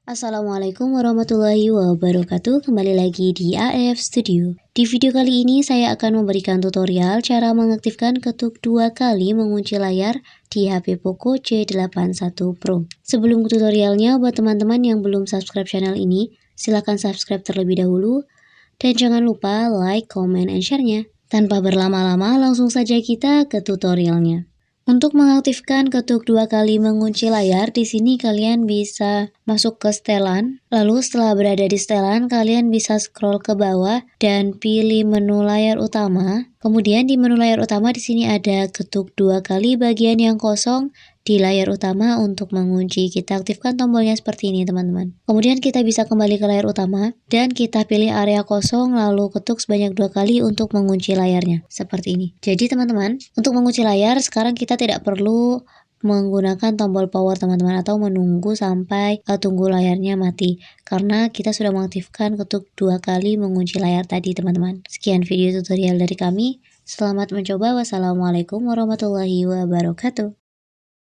Assalamualaikum warahmatullahi wabarakatuh. Kembali lagi di AF Studio. Di video kali ini saya akan memberikan tutorial cara mengaktifkan ketuk 2 kali mengunci layar di HP Poco C81 Pro. Sebelum tutorialnya, buat teman-teman yang belum subscribe channel ini, silahkan subscribe terlebih dahulu. Dan jangan lupa like, comment, and share-nya. Tanpa berlama-lama, langsung saja kita ke tutorialnya. Untuk mengaktifkan ketuk 2 kali mengunci layar, di sini kalian bisa masuk ke setelan. Lalu setelah berada di setelan, kalian bisa scroll ke bawah dan pilih menu layar utama. Kemudian di menu layar utama di sini ada ketuk 2 kali bagian yang kosong di layar utama untuk mengunci. Kita aktifkan tombolnya seperti ini, teman-teman. Kemudian kita bisa kembali ke layar utama dan kita pilih area kosong lalu ketuk sebanyak 2 kali untuk mengunci layarnya. Seperti ini. Jadi teman-teman, untuk mengunci layar sekarang kita tidak perlu menggunakan tombol power teman-teman atau menunggu sampai tunggu layarnya mati karena kita sudah mengaktifkan ketuk 2 kali mengunci layar tadi, teman-teman. Sekian video tutorial dari kami. Selamat mencoba. Wassalamualaikum warahmatullahi wabarakatuh.